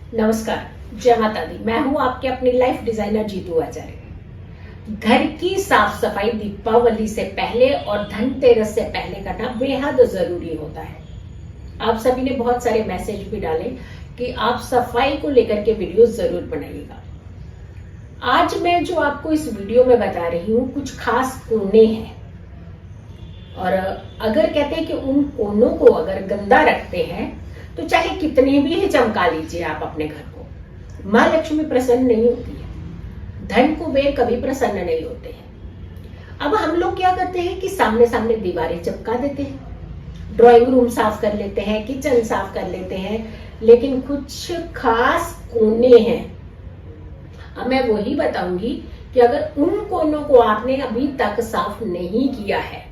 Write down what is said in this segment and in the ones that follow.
नमस्कार, जय माता दी। मैं हूं आपके अपनी लाइफ डिजाइनर जीतू आचार्य। घर की साफ सफाई दीपावली से पहले और धनतेरस से पहले करना बेहद जरूरी होता है। आप सभी ने बहुत सारे मैसेज भी डाले कि आप सफाई को लेकर के वीडियो जरूर बनाइएगा। आज मैं जो आपको इस वीडियो में बता रही हूँ कुछ खास कोने हैं, और अगर कहते हैं कि उन कोनों को अगर गंदा रखते हैं तो चाहे कितनी भी ही चमका लीजिए आप अपने घर को, माँ लक्ष्मी प्रसन्न नहीं होती है, धन कुबेर कभी प्रसन्न नहीं होते हैं। अब हम लोग क्या करते हैं कि सामने सामने दीवारें चिपका देते हैं, ड्राइंग रूम साफ कर लेते हैं, किचन साफ कर लेते हैं, लेकिन कुछ खास कोने हैं। अब मैं वही बताऊंगी कि अगर उन कोनों को आपने अभी तक साफ नहीं किया है,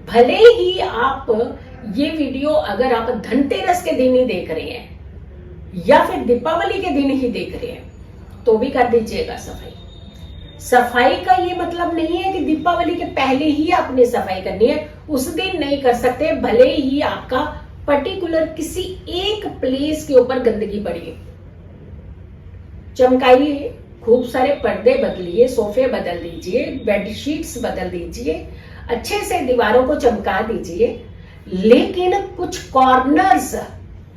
भले ही आप ये वीडियो अगर आप धनतेरस के दिन ही देख रहे हैं या फिर दीपावली के दिन ही देख रहे हैं, तो भी कर दीजिएगा सफाई। सफाई का ये मतलब नहीं है कि दीपावली के पहले ही आपने सफाई करनी है, उस दिन नहीं कर सकते, भले ही आपका पर्टिकुलर किसी एक प्लेस के ऊपर गंदगी पड़ी है। चमकाइए, खूब सारे पर्दे बदलिए, सोफे बदल दीजिए, बेडशीट्स बदल दीजिए, अच्छे से दीवारों को चमका दीजिए, लेकिन कुछ कॉर्नर्स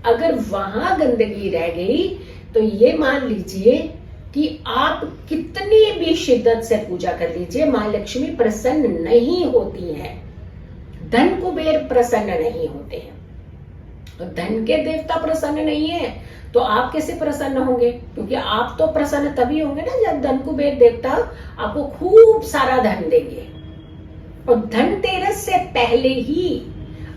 अगर वहां गंदगी रह गई तो ये मान लीजिए कि आप कितनी भी शिद्दत से पूजा कर लीजिए, मां लक्ष्मी प्रसन्न नहीं होती हैं, धन कुबेर प्रसन्न नहीं होते हैं। तो धन के देवता प्रसन्न नहीं है तो आप कैसे प्रसन्न होंगे? क्योंकि आप तो प्रसन्न तभी होंगे ना जब धन कुबेर देवता आपको खूब सारा धन देंगे। और धनतेरस से पहले ही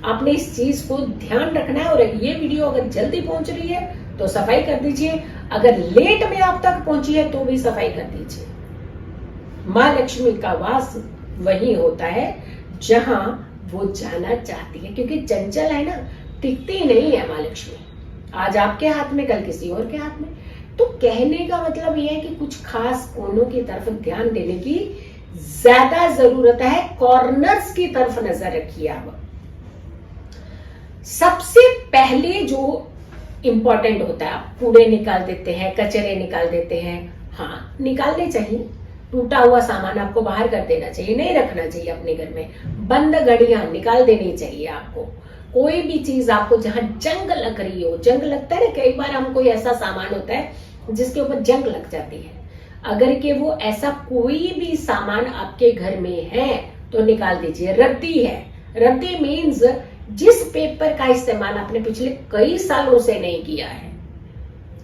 आपने इस चीज को ध्यान रखना है। और ये वीडियो अगर जल्दी पहुंच रही है तो सफाई कर दीजिए, अगर लेट में आप तक पहुंची है तो भी सफाई कर दीजिए। माँ लक्ष्मी का वास वही होता है जहां वो जाना चाहती है, क्योंकि चंचल है ना, टिकती नहीं है माँ लक्ष्मी। आज आपके हाथ में, कल किसी और के हाथ में। तो कहने का मतलब यह है कि कुछ खास कोनों की तरफ ध्यान देने की ज्यादा जरूरत है। कॉर्नर्स की तरफ नजर रखिए आप। सबसे पहले जो इंपॉर्टेंट होता है, आप कूड़े निकाल देते हैं, कचरे निकाल देते हैं, हाँ निकालने चाहिए। टूटा हुआ सामान आपको बाहर कर देना चाहिए, नहीं रखना चाहिए अपने घर में। बंद घड़ियां निकाल देनी चाहिए आपको। कोई भी चीज आपको जहां जंग लग रही हो, जंग लगता है ना, कई बार हमको ऐसा सामान होता है जिसके ऊपर जंग लग जाती है, अगर कि वो ऐसा कोई भी सामान आपके घर में है तो निकाल दीजिए। रद्दी है, रद्दी मीन्स जिस पेपर का इस्तेमाल आपने पिछले कई सालों से नहीं किया है,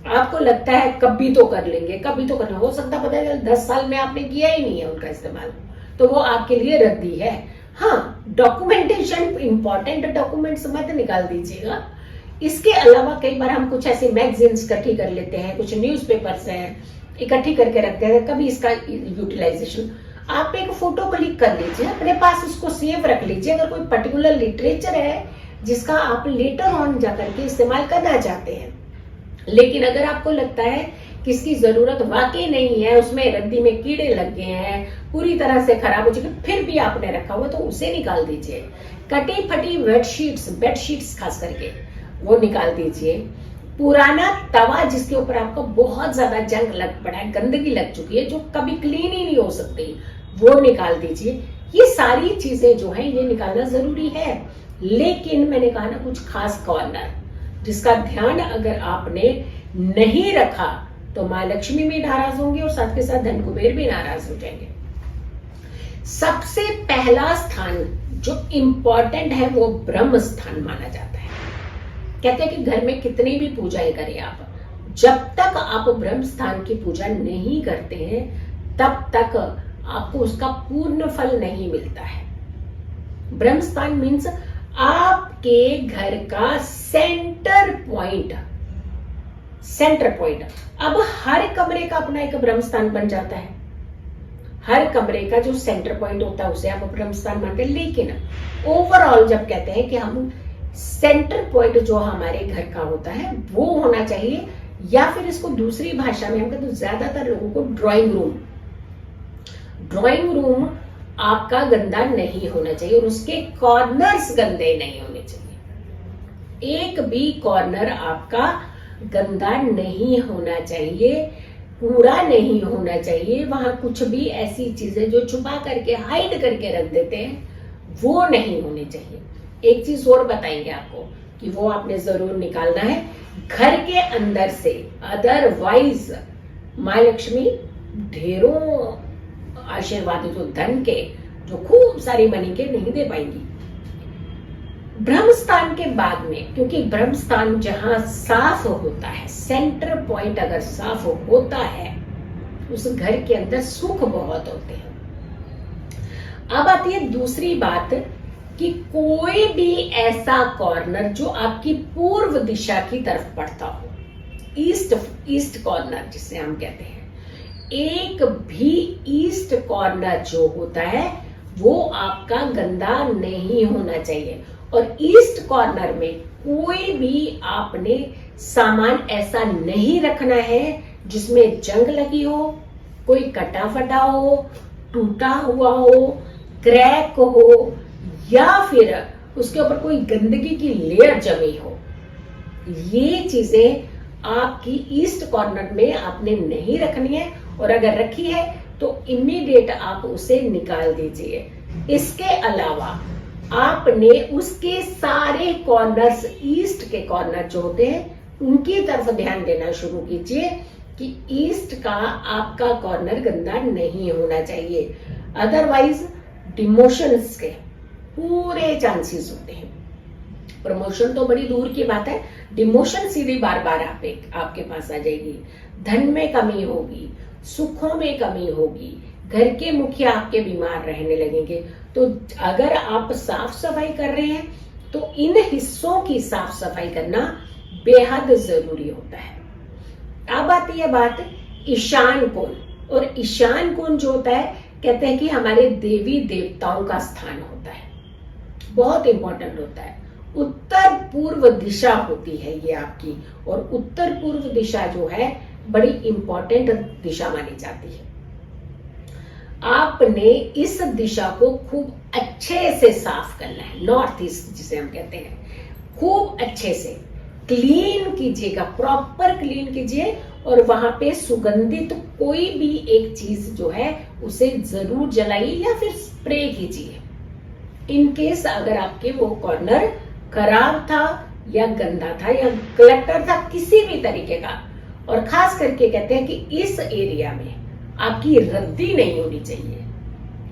आपको लगता है कभी तो कर लेंगे, कभी तो करना, हो सकता पता है 10 साल में आपने किया ही नहीं है उनका इस्तेमाल, तो वो आपके लिए रद्दी है। हाँ, डॉक्यूमेंटेशन, इंपॉर्टेंट डॉक्यूमेंट्स मत निकाल दीजिएगा। इसके अलावा कई बार हम कुछ ऐसे मैगजीन्स इकट्ठी कर लेते हैं, कुछ न्यूज़पेपर्स हैं, इकट्ठी करके रखते हैं, कभी इसका यूटिलाइजेशन। आप एक फोटो क्लिक कर लीजिए, अपने पास उसको सेव रख लीजिए। अगर कोई पर्टिकुलर लिटरेचर है जिसका आप लेटर ऑन जाकर के इस्तेमाल करना चाहते हैं, लेकिन अगर आपको लगता है कि इसकी जरूरत वाकई नहीं है, उसमें रद्दी में कीड़े लग गए हैं, पूरी तरह से खराब हो चुके, फिर भी आपने रखा हुआ, तो उसे निकाल दीजिए। कटी फटी बेडशीट्स खास करके वो निकाल दीजिए। पुराना तवा जिसके ऊपर आपको बहुत ज्यादा जंग लग पड़ा है, गंदगी लग चुकी है, जो कभी क्लीन ही नहीं हो सकती, वो निकाल दीजिए। ये सारी चीजें जो है ये निकालना जरूरी है। लेकिन मैंने कहा ना, कुछ खास कॉर्नर जिसका ध्यान अगर आपने नहीं रखा तो माँ लक्ष्मी भी नाराज होंगे और साथ के साथ धन कुबेर भी नाराज हो जाएंगे। सबसे पहला स्थान जो इंपॉर्टेंट है वो ब्रह्म स्थान माना जाता है। कहते हैं कि घर में कितनी भी पूजाएं करें आप, जब तक आप ब्रह्म स्थान की पूजा नहीं करते हैं तब तक आपको उसका पूर्ण फल नहीं मिलता है। ब्रह्म स्थान मीन्स आपके घर का सेंटर पॉइंट। अब हर कमरे का अपना एक ब्रह्म स्थान बन जाता है। हर कमरे का जो सेंटर पॉइंट होता है उसे आप ब्रह्म स्थान मानते हैं। लेकिन ओवरऑल जब कहते हैं कि हम सेंटर पॉइंट जो हमारे घर का होता है वो होना चाहिए, या फिर इसको दूसरी भाषा में हम कहते हैं, ज्यादातर लोगों को ड्राइंग रूम आपका गंदा नहीं होना चाहिए और उसके कॉर्नर्स गंदे नहीं होने चाहिए। एक भी कॉर्नर आपका गंदा नहीं होना चाहिए, कूड़ा नहीं होना चाहिए, वहां कुछ भी ऐसी चीजें जो छुपा करके हाइड करके रख देते हैं वो नहीं होनी चाहिए। एक चीज और बताएंगे आपको कि वो आपने जरूर निकालना है घर के अंदर से, अदरवाइज माँ लक्ष्मी ढेरों आशीर्वाद जो धन के, जो खूब सारी मनी के नहीं दे पाएंगी। ब्रह्म स्थान के बाद में, क्योंकि ब्रह्म स्थान जहां साफ होता है, सेंटर पॉइंट अगर साफ होता है, उस घर के अंदर सुख बहुत होते हैं। अब आती है दूसरी बात कि कोई भी ऐसा कॉर्नर जो आपकी पूर्व दिशा की तरफ पड़ता हो, ईस्ट कॉर्नर जिसे हम कहते हैं, एक भी ईस्ट कॉर्नर जो होता है वो आपका गंदा नहीं होना चाहिए। और ईस्ट कॉर्नर में कोई भी आपने सामान ऐसा नहीं रखना है जिसमें जंग लगी हो, कोई कटा फटा हो, टूटा हुआ हो, क्रैक हो, या फिर उसके ऊपर कोई गंदगी की लेयर जमी हो। ये चीजें आपकी ईस्ट कॉर्नर में आपने नहीं रखनी है, और अगर रखी है तो इमीडिएट आप उसे निकाल दीजिए। इसके अलावा आपने उसके सारे कॉर्नर्स, ईस्ट के कॉर्नर जो होते हैं उनकी तरफ ध्यान देना शुरू कीजिए कि ईस्ट का आपका कॉर्नर गंदा नहीं होना चाहिए, अदरवाइज डिमोशंस के पूरे चांसेस होते हैं। प्रमोशन तो बड़ी दूर की बात है, डिमोशन सीधी बार बार आपके पास आ जाएगी, धन में कमी होगी, सुखों में कमी होगी, घर के मुखिया आपके बीमार रहने लगेंगे। तो अगर आप साफ सफाई कर रहे हैं तो इन हिस्सों की साफ सफाई करना बेहद जरूरी होता है। अब आती है बात ईशान कोण, और ईशान कोण जो होता है, कहते हैं कि हमारे देवी देवताओं का स्थान होता है, बहुत इंपॉर्टेंट होता है। उत्तर पूर्व दिशा होती है ये आपकी, और उत्तर पूर्व दिशा जो है बड़ी इंपॉर्टेंट दिशा मानी जाती है। आपने इस दिशा को खूब अच्छे से साफ करना है, नॉर्थ ईस्ट जिसे हम कहते हैं, खूब अच्छे से क्लीन कीजिएगा, प्रॉपर क्लीन कीजिए, और वहां पे सुगंधित कोई भी एक चीज जो है उसे जरूर जलाइए या फिर स्प्रे कीजिए। इन केस अगर आपके वो कॉर्नर खराब था या गंदा था या क्लटर था किसी भी तरीके का, और खास करके कहते हैं कि इस एरिया में आपकी रद्दी नहीं होनी चाहिए,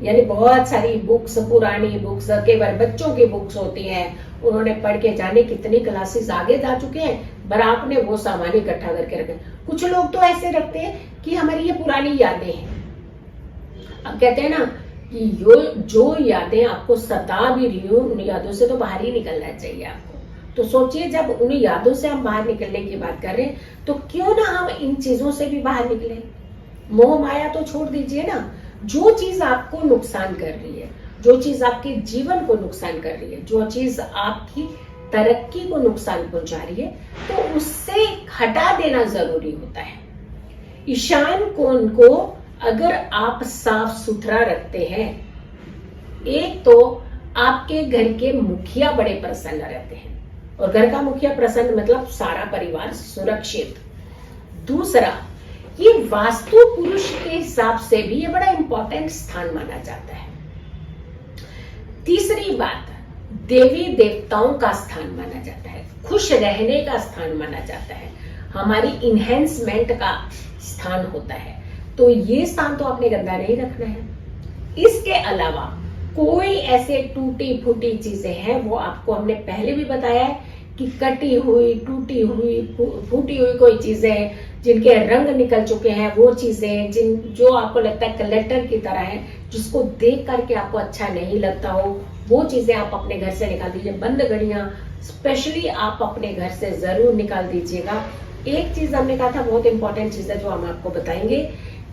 यानी बहुत सारी बुक्स, पुरानी बुक्स, केवल बच्चों की बुक्स होती हैं, उन्होंने पढ़ के जाने कितनी क्लासेस आगे जा चुके हैं, पर आपने वो सामान इकट्ठा करके रखे। कुछ लोग तो ऐसे रखते हैं कि हमारी ये पुरानी यादें हैं। अब कहते हैं ना कि जो यादें आपको सता भी रही हो, उन यादों से तो बाहर ही निकलना चाहिए आपको। तो सोचिए, जब उन यादों से हम बाहर निकलने की बात कर रहे हैं तो क्यों ना हम इन चीजों से भी बाहर निकले। मोह माया तो छोड़ दीजिए ना, जो चीज आपको नुकसान कर रही है, जो चीज आपके जीवन को नुकसान कर रही है, जो चीज आपकी तरक्की को नुकसान पहुंचा रही है, तो उससे हटा देना जरूरी होता है। ईशान कोण को अगर आप साफ सुथरा रखते हैं, एक तो आपके घर के मुखिया बड़े प्रसन्न रहते हैं, और घर का मुखिया प्रसन्न मतलब सारा परिवार सुरक्षित। दूसरा, ये वास्तु पुरुष के हिसाब से भी ये बड़ा इंपॉर्टेंट स्थान माना जाता है। तीसरी बात, देवी देवताओं का स्थान माना जाता है, खुश रहने का स्थान माना जाता है, हमारी इनहेंसमेंट का स्थान होता है। तो ये स्थान तो आपने गंदा नहीं रखना है। इसके अलावा कोई ऐसे टूटी फूटी चीजें हैं, वो आपको हमने पहले भी बताया है कि कटी हुई, टूटी हुई, फूटी हुई कोई चीजें जिनके रंग निकल चुके हैं, वो चीजें जो आपको लगता है क्लटर की तरह है, जिसको देख करके आपको अच्छा नहीं लगता हो, वो चीजें आप अपने घर से निकाल दीजिए। बंद घड़ियां स्पेशली आप अपने घर से जरूर निकाल दीजिएगा। एक चीज हमने कहा था बहुत इंपॉर्टेंट चीज है जो हम आपको बताएंगे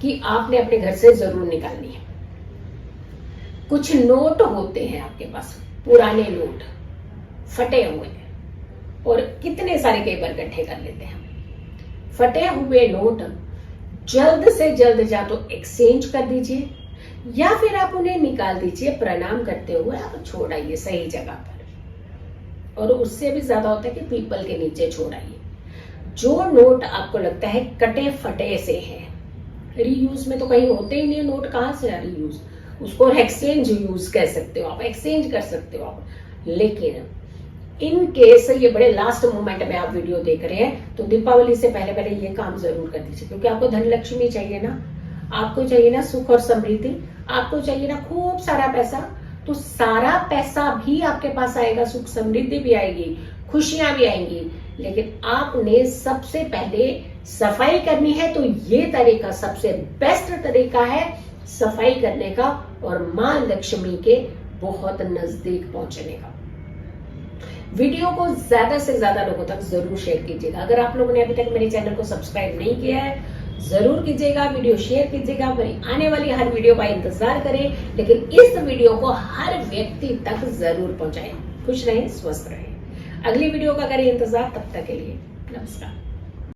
कि आपने अपने घर से जरूर निकालनी है। कुछ नोट होते हैं आपके पास, पुराने नोट फटे हुए, और कितने सारे पेपर इकट्ठे कर लेते हैं। फटे हुए नोट जल्द से जल्द या तो एक्सचेंज कर दीजिए या फिर आप उन्हें निकाल दीजिए, प्रणाम करते हुए आप छोड़ आइए सही जगह पर। और उससे भी ज्यादा होता है कि पीपल के नीचे छोड़ आइए। जो नोट आपको लगता है कटे फटे से है, रीयूज में तो कहीं होते ही नहीं नोट, कहाँ से आ रीयूज, उसको एक्सचेंज यूज कह सकते हो आप, एक्सचेंज कर सकते हो आप। लेकिन इन केस ये बड़े लास्ट मोमेंट में आप वीडियो देख रहे हैं, तो दीपावली से पहले पहले ये काम जरूर कर दीजिए, क्योंकि आपको धन लक्ष्मी चाहिए ना, आपको चाहिए ना सुख और समृद्धि, आपको चाहिए ना खूब सारा पैसा, तो सारा पैसा भी आपके पास आएगा, सुख समृद्धि भी आएगी, खुशियां भी आएंगी। लेकिन आपने सबसे पहले सफाई करनी है, तो ये तरीका सबसे बेस्ट तरीका है सफाई करने का और मां लक्ष्मी के बहुत नजदीक पहुंचने का। वीडियो को ज्यादा से ज्यादा लोगों तक जरूर शेयर कीजिएगा। अगर आप लोगों ने अभी तक मेरे चैनल को सब्सक्राइब नहीं किया है, जरूर कीजिएगा, वीडियो शेयर कीजिएगा, मेरी आने वाली हर वीडियो का इंतजार करें, लेकिन इस वीडियो को हर व्यक्ति तक जरूर पहुंचाएं। खुश रहें, स्वस्थ रहें। अगली वीडियो का करें इंतजार, तब तक के लिए नमस्कार।